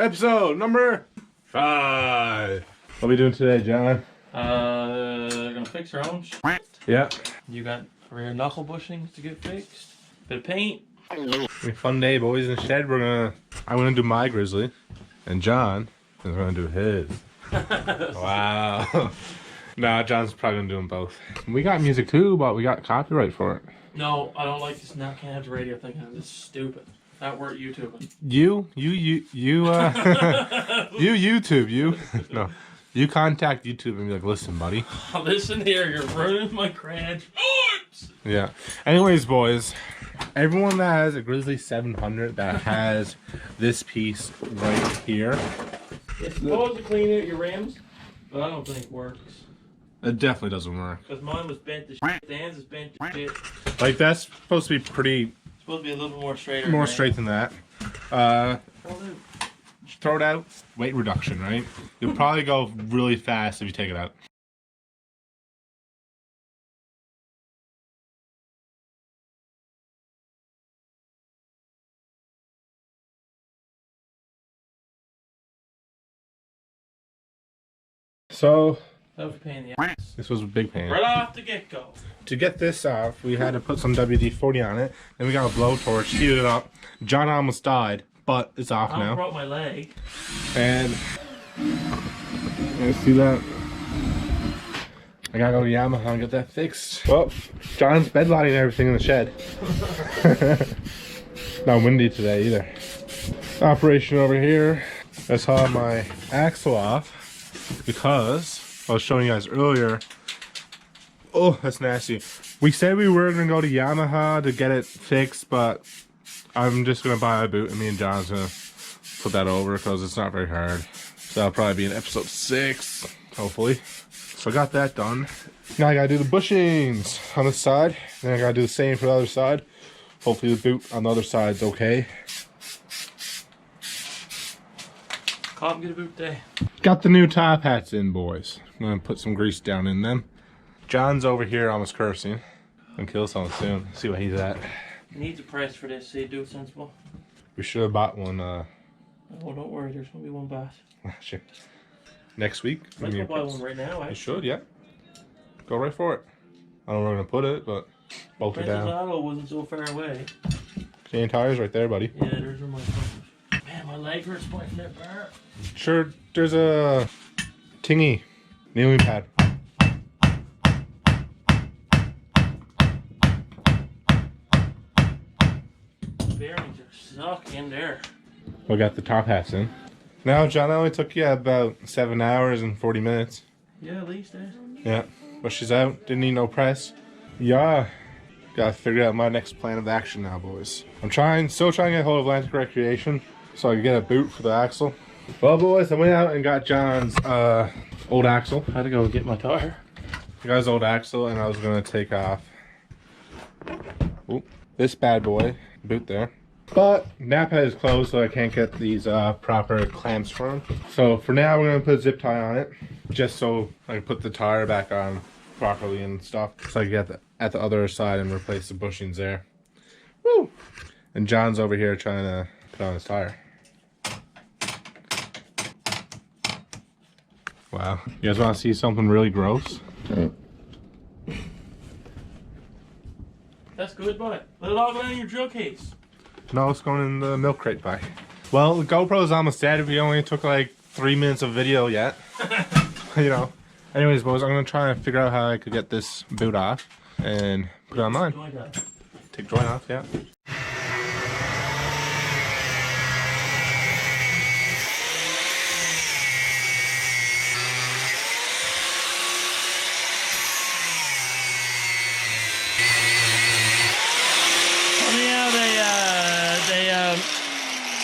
Episode number 5. What are we doing today, John? Gonna fix our own shit. Yeah. You got rear knuckle bushings to get fixed. Bit of paint. Fun day, boys. In the shed, I'm gonna do my Grizzly, and John is gonna do his. Wow. Nah, John's probably gonna do them both. We got music too, but we got copyright for it. No, I don't like this. Now can't have the radio thing on. This is stupid. That weren't YouTubing. You YouTube. No. You contact YouTube and be like, listen, buddy. Listen here, you're ruining my cred. Yeah. Anyways, boys, everyone that has a Grizzly 700 that has this piece right here. It's supposed to clean out your rims, but I don't think it works. It definitely doesn't work. Because mine was bent to shit. Dan's is bent to shit. Like, that's supposed to be pretty... It's supposed to be a little more straighter. More straight than that. Throw it out. Weight reduction, right? You'll probably go really fast if you take it out. So... That was a pain in the ass. This was a big pain. Right off the get-go. To get this off, we had to put some WD-40 on it. Then we got a blowtorch, heated it up. John almost died, but it's off now. I broke my leg. And you see that? I gotta go to Yamaha and get that fixed. Well, John's bed lighting everything in the shed. Not windy today either. Operation over here. I saw my axle off because I was showing you guys earlier. Oh, that's nasty. We said we were gonna go to Yamaha to get it fixed, but I'm just gonna buy a boot and me and John's gonna put that over because it's not very hard. So that'll probably be in episode 6, hopefully. So I got that done. Now I gotta do the bushings on this side. Then I gotta do the same for the other side. Hopefully the boot on the other side's okay. Cop and get a boot day. Got the new top hats in, boys. I'm gonna put some grease down in them. John's over here almost cursing. Gonna kill someone soon. See what he's at. Needs a price for this, see, do it sensible. We should have bought one. Oh, don't worry, there's gonna be one bath. Shit. Next week. Let's go buy one right now, eh? You should, yeah. Go right for it. I don't know where I'm gonna put it, but bolt it down. Auto wasn't so far away. Canadian Tire's right there, buddy. Yeah, there's where my fuckers. Man, my leg hurts pointing that bar. Sure, there's a tingy kneeling pad. Bearings are stuck in there. We got the top hats in. Now, John, it only took you about 7 hours and 40 minutes. Yeah, at least, eh? Yeah, but she's out. Didn't need no press. Yeah. Gotta figure out my next plan of action now, boys. I'm still trying to get a hold of Atlantic Recreation so I can get a boot for the axle. Well, boys, I went out and got John's old axle. I had to go get my tire. I got his old axle, and I was gonna take off this bad boy, boot there. But Napa is closed, so I can't get these proper clamps for him. So for now, we're gonna put a zip tie on it, just so I can put the tire back on properly and stuff. So I can get at the other side and replace the bushings there. Woo! And John's over here trying to put on his tire. Wow. You guys want to see something really gross? That's good, but let it all go in your drill case. No, it's going in the milk crate bag. Well, the GoPro's almost dead. We only took like 3 minutes of video yet. You know. Anyways, boys, I'm going to try and figure out how I could get this boot off and put it on mine. Take joint off, yeah.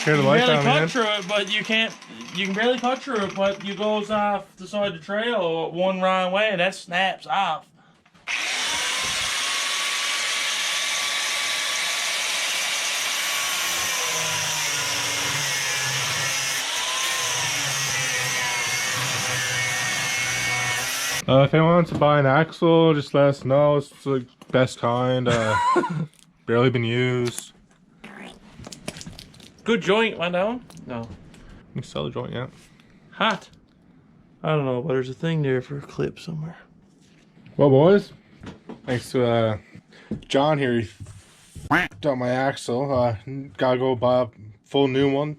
Here, the light barely on, cut man. through it, but you can barely cut through it, but you goes off the side of the trail one wrong way, and that snaps off. If anyone wants to buy an axle, just let us know. It's the best kind. Barely been used. Good joint, went down? No. You can sell the joint, yeah. Hot. I don't know, but there's a thing there for a clip somewhere. Well, boys, thanks to John here. He got my axle. Gotta go buy a full new one.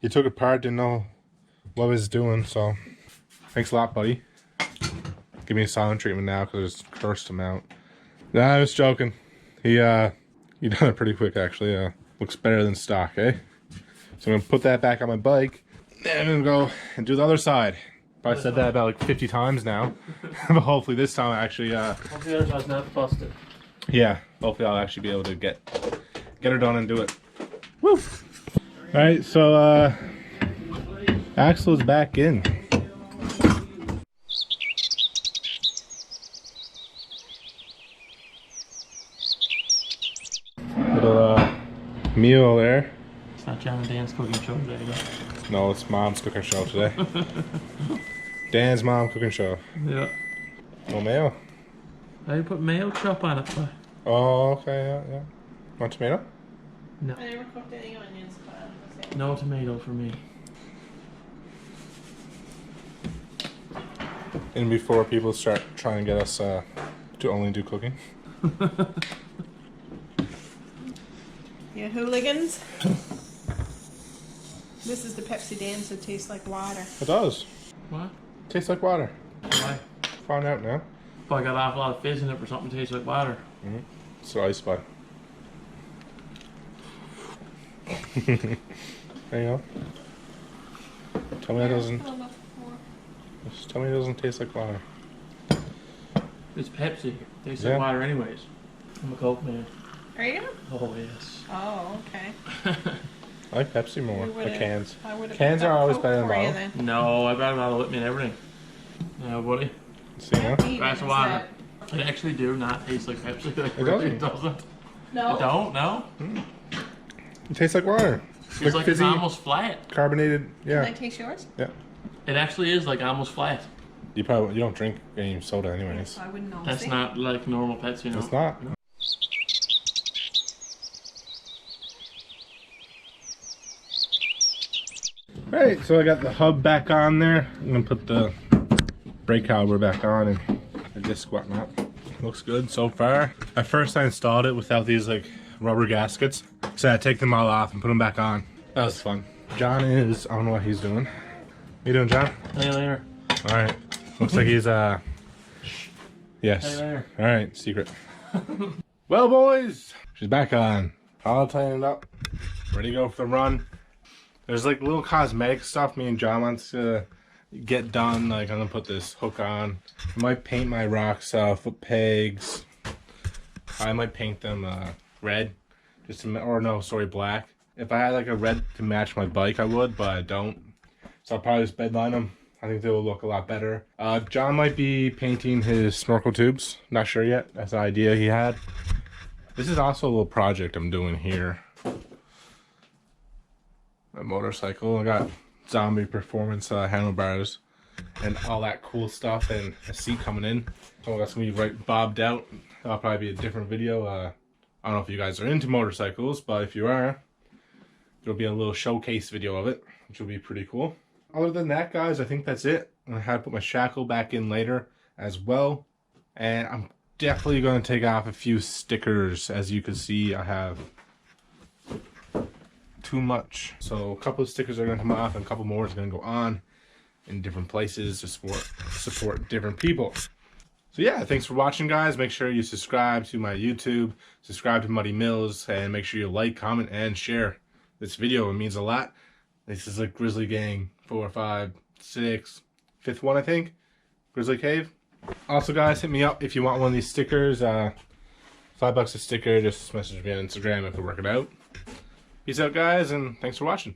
He took it apart, didn't know what he was doing, so thanks a lot, buddy. Give me a silent treatment now because I just cursed him out. Nah, I was joking. He done it pretty quick, actually. Looks better than stock, eh? So I'm gonna put that back on my bike. Then I'm gonna go and do the other side. Probably said that about like 50 times now. But hopefully this time I actually Hopefully the other side's not busted. yeah, hopefully I'll actually be able to get her done and do it. Woo! Alright, so axle is back in. Little meal there. It's not John and Dan's cooking show today, though. No, it's Mom's cooking show today. Dan's mom cooking show. Yeah. No mayo. I put mayo chop on it. Oh, okay, yeah. Want tomato? No. I never cooked any onions, but No tomato for me. And before people start trying to get us to only do cooking. yeah, hooligans. This is the Pepsi Dance that tastes like water. It does. What? Tastes like water. Why? Found out now. If I got an awful lot of fizz in it for something that tastes like water. Mm-hmm. It's the ice bud. There you go. Tell me that doesn't. Just tell me it doesn't taste like water. It's Pepsi. Tastes Yeah. like water anyways. I'm a Coke man. Are you? Oh, yes. Oh, okay. I like Pepsi more. We The would've- cans. I would've Cans picked are up always Coke better than for you bottles. then. No, I'd rather not with me and everything. Yeah, buddy. See now? Glass of water. It actually do not taste like Pepsi. Like, It really doesn't. doesn't. No. It don't? No? It tastes like water. It's like fizzy, it's almost flat. carbonated. Can Yeah. I taste yours? Yeah. It actually is like almost flat. You don't drink any soda anyways. I wouldn't know. That's See? not like normal Pepsi, no. It's not. Alright, so I got the hub back on there. I'm gonna put the brake caliper back on and the disc whatnot. Looks good so far. At first I installed it without these like rubber gaskets. So I had to take them all off and put them back on. That was fun. John is, I don't know what he's doing. What you doing, John? Hey later. Alright. Looks like he's yes. Hey there. Alright, secret. Well boys, she's back on. All tightened up. Ready to go for the run. There's like little cosmetic stuff me and John wants to get done. Like I'm gonna put this hook on. I might paint my rocks foot pegs. I might paint them red. Just to, or no, sorry, black. If I had like a red to match my bike, I would, but I don't. So I'll probably just bedline them. I think they will look a lot better. John might be painting his snorkel tubes. Not sure yet. That's the idea he had. This is also a little project I'm doing here. My motorcycle. I got zombie performance handlebars and all that cool stuff and a seat coming in. So that's gonna be right bobbed out. That'll probably be a different video. I don't know if you guys are into motorcycles, but if you are, there'll be a little showcase video of it, which will be pretty cool. Other than that, guys, I think that's it. I had to put my shackle back in later as well. And I'm definitely going to take off a few stickers. As you can see, I have too much. So a couple of stickers are going to come off and a couple more is going to go on in different places to support different people. So yeah, thanks for watching, guys. Make sure you subscribe to my YouTube, subscribe to Muddy Mills, and make sure you like, comment, and share this video. It means a lot. This is like Grizzly Gang 4, 5, 6, 5th one, I think. Grizzly Cave. Also, guys, hit me up if you want one of these stickers. $5 a sticker. Just message me on Instagram if we work it out. Peace out, guys, and thanks for watching.